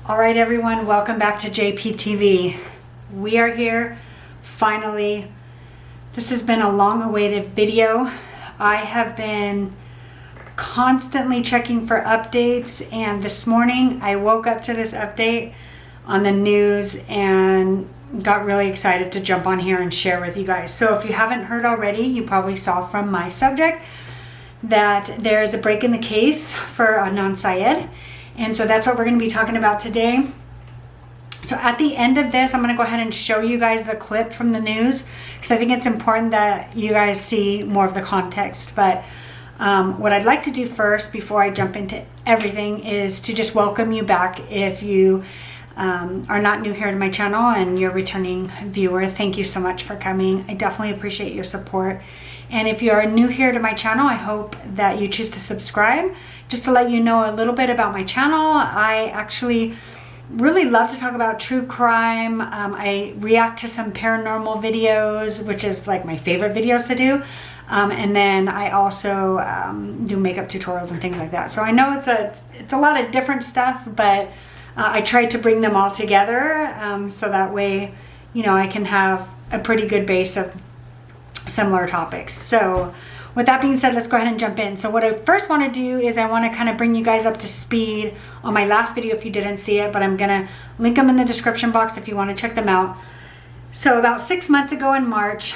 All right, everyone, welcome back to JPTV. We are here, finally. This has been a long-awaited video. I have been constantly checking for updates, and this morning I woke up to this update on the news and got really excited to jump on here and share with you guys. So if you haven't heard already, you probably saw from my subject that there is a break in the case for Adnan Syed. And so that's what we're going to be talking about today. So at the end of this, I'm going to go ahead and show you guys the clip from the news because I think it's important that you guys see more of the context. But what I'd like to do first before I jump into everything is to just welcome you back. If you are not new here to my channel and you're a returning viewer, thank you so much for coming. I definitely appreciate your support. And if you're new here to my channel, I hope that you choose to subscribe. Just to let you know a little bit about my channel, I actually really love to talk about true crime. I react to some paranormal videos, which is like my favorite videos to do. And then I also do makeup tutorials and things like that. So I know it's a lot of different stuff, but I try to bring them all together so that way, you know, I can have a pretty good base of similar topics. So with that being said, let's go ahead and jump in. So what I first want to do is I want to kind of bring you guys up to speed on my last video if you didn't see it, but I'm going to link them in the description box if you want to check them out. So about 6 months ago in March,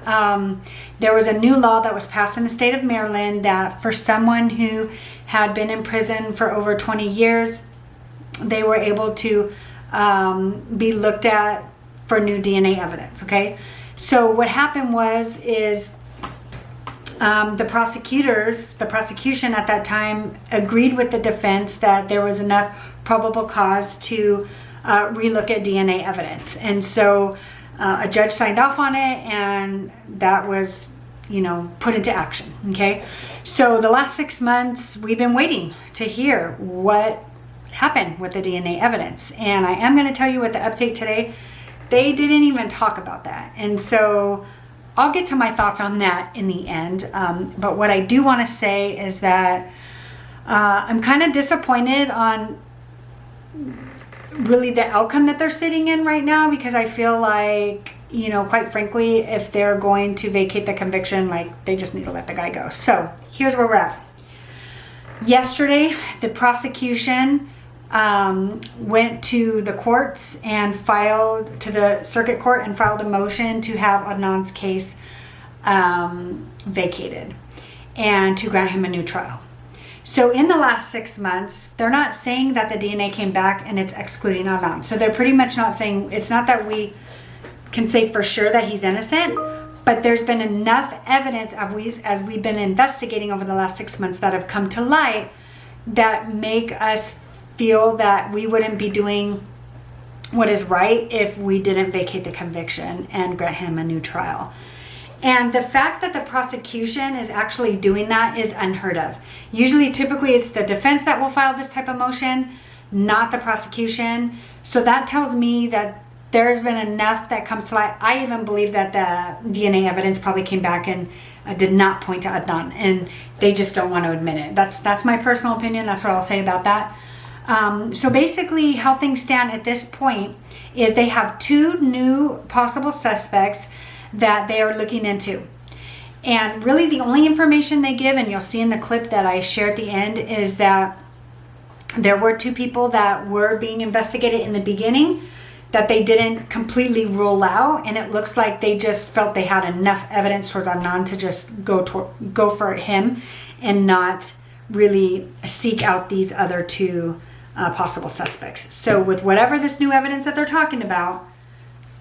there was a new law that was passed in the state of Maryland that for someone who had been in prison for over 20 years, they were able to be looked at for new DNA evidence, okay? So what happened is the prosecution at that time agreed with the defense that there was enough probable cause to relook at DNA evidence. And so a judge signed off on it, and that was, you know, put into action, okay? So the last 6 months, we've been waiting to hear what happened with the DNA evidence. And I am going to tell you what the update today. They didn't even talk about that. And so I'll get to my thoughts on that in the end. But what I do want to say is that I'm kind of disappointed on really the outcome that they're sitting in right now, because I feel like, you know, quite frankly, if they're going to vacate the conviction, like, they just need to let the guy go. So here's where we're at. Yesterday, the prosecution went to the courts and filed to the circuit court and filed a motion to have Adnan's case vacated and to grant him a new trial. So in the last 6 months, they're not saying that the DNA came back and it's excluding Adnan. So they're pretty much not saying, it's not that we can say for sure that he's innocent, but there's been enough evidence as we've been investigating over the last 6 months that have come to light that make us feel that we wouldn't be doing what is right if we didn't vacate the conviction and grant him a new trial. And the fact that the prosecution is actually doing that is unheard of. Usually, typically, it's the defense that will file this type of motion, not the prosecution. So that tells me that there's been enough that comes to light. I even believe that the DNA evidence probably came back and did not point to Adnan, and they just don't want to admit it. That's my personal opinion. That's what I'll say about that. So basically how things stand at this point is they have 2 new possible suspects that they are looking into. And really the only information they give, and you'll see in the clip that I share at the end, is that there were 2 people that were being investigated in the beginning that they didn't completely rule out, and it looks like they just felt they had enough evidence towards Adnan to just go for him and not really seek out these other 2 possible suspects. So with whatever this new evidence that they're talking about,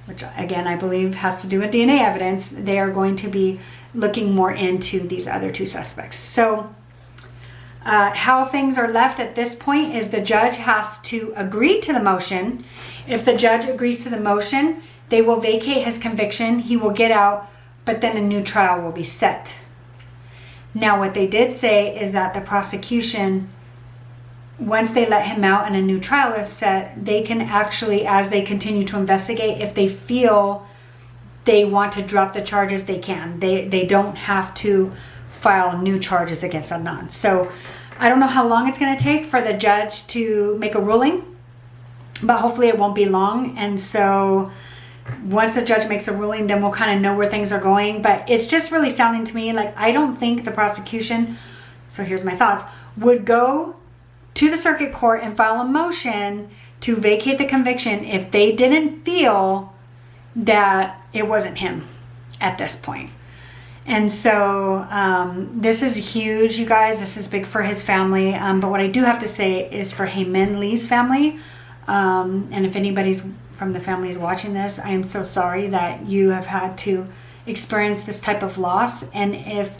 which again I believe has to do with DNA evidence, they are going to be looking more into these other 2 suspects. So how things are left at this point is the judge has to agree to the motion. If the judge agrees to the motion, they will vacate his conviction, he will get out, but then a new trial will be set. Now what they did say is that the prosecution, once they let him out and a new trial is set, they can actually, as they continue to investigate, if they feel they want to drop the charges, they can. They don't have to file new charges against Adnan. So I don't know how long it's going to take for the judge to make a ruling. but hopefully it won't be long. And so once the judge makes a ruling, then we'll kind of know where things are going. But it's just really sounding to me like I don't think the prosecution, so here's my thoughts, would go to the circuit court and file a motion to vacate the conviction if they didn't feel that it wasn't him at this point. And so this is huge, you guys. This is big for his family. But what I do have to say is for Hae Min Lee's family, and if anybody's from the family is watching this, I am so sorry that you have had to experience this type of loss. And if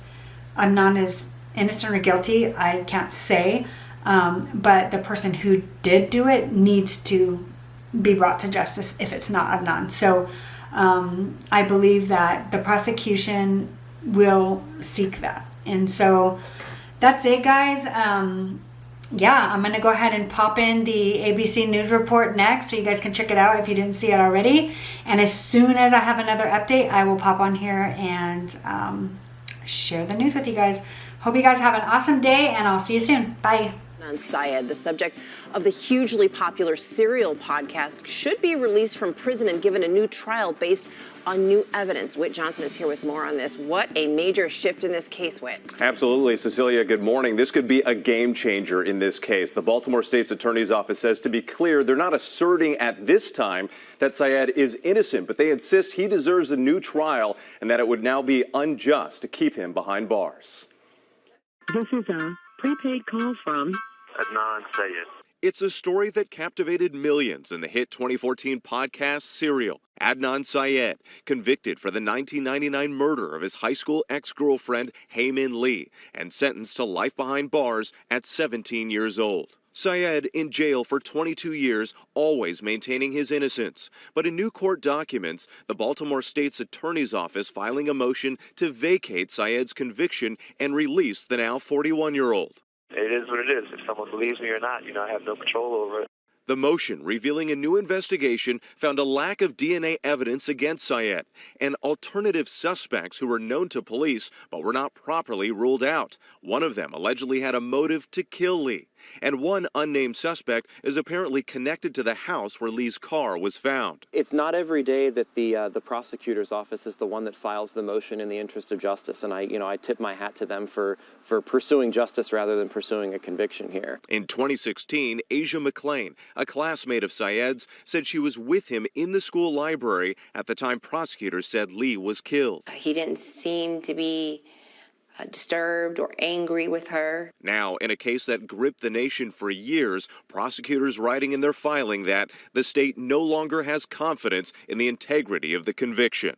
Adnan is innocent or guilty, I can't say. But the person who did do it needs to be brought to justice if it's not Adnan. So I believe that the prosecution will seek that. And so that's it, guys. Yeah, I'm going to go ahead and pop in the ABC News report next so you guys can check it out if you didn't see it already. And as soon as I have another update, I will pop on here and share the news with you guys. Hope you guys have an awesome day, and I'll see you soon. Bye. Adnan Syed, the subject of the hugely popular Serial podcast, should be released from prison and given a new trial based on new evidence. Whit Johnson is here with more on this. What a major shift in this case, Whit. Absolutely. Cecilia, good morning. This could be a game changer in this case. The Baltimore State's Attorney's Office says, to be clear, they're not asserting at this time that Syed is innocent, but they insist he deserves a new trial and that it would now be unjust to keep him behind bars. This is a prepaid call from Adnan Syed. It's a story that captivated millions in the hit 2014 podcast Serial. Adnan Syed, convicted for the 1999 murder of his high school ex-girlfriend Hae Min Lee and sentenced to life behind bars at 17 years old. Syed in jail for 22 years, always maintaining his innocence. But in new court documents, the Baltimore State's Attorney's Office filing a motion to vacate Syed's conviction and release the now 41-year-old. It is what it is. If someone believes me or not, I have no control over it. The motion, revealing a new investigation, found a lack of DNA evidence against Syed and alternative suspects who were known to police but were not properly ruled out. One of them allegedly had a motive to kill Lee, and one unnamed suspect is apparently connected to the house where Lee's car was found. It's not every day that the prosecutor's office is the one that files the motion in the interest of justice, and I tip my hat to them for pursuing justice rather than pursuing a conviction here. In 2016, Asia McClain, a classmate of Syed's, said she was with him in the school library at the time prosecutors said Lee was killed. He didn't seem to be disturbed or angry with her. Now, in a case that gripped the nation for years, prosecutors writing in their filing that the state no longer has confidence in the integrity of the conviction.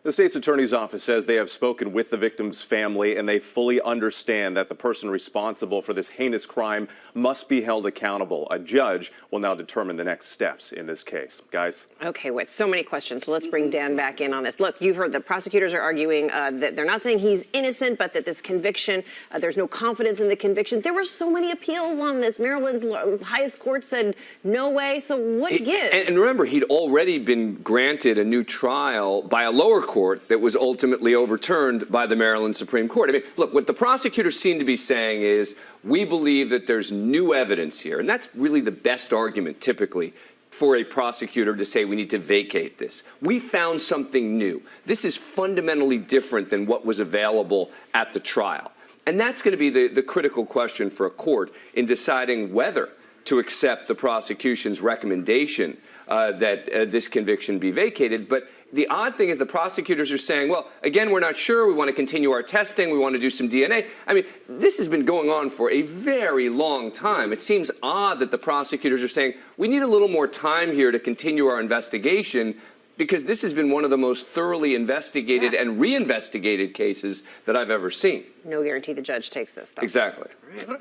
The state's attorney's office says they have spoken with the victim's family and they fully understand that the person responsible for this heinous crime must be held accountable. A judge will now determine the next steps in this case. Guys? Okay, Whit, so many questions. So let's bring Dan back in on this. Look, you've heard the prosecutors are arguing that they're not saying he's innocent, but that this conviction, there's no confidence in the conviction. There were so many appeals on this. Maryland's highest court said no way. So what gives? And remember, he'd already been granted a new trial by a lower court that was ultimately overturned by the Maryland Supreme Court. I mean, look, what the prosecutors seem to be saying is we believe that there's new evidence here, and that's really the best argument typically for a prosecutor to say we need to vacate this. We found something new. This is fundamentally different than what was available at the trial. And that's going to be the critical question for a court in deciding whether to accept the prosecution's recommendation that this conviction be vacated. But the odd thing is the prosecutors are saying, well, again, we're not sure. We want to continue our testing. We want to do some DNA. I mean, this has been going on for a very long time. It seems odd that the prosecutors are saying, we need a little more time here to continue our investigation, because this has been one of the most thoroughly investigated and reinvestigated cases that I've ever seen. No guarantee the judge takes this, though. Exactly. All right.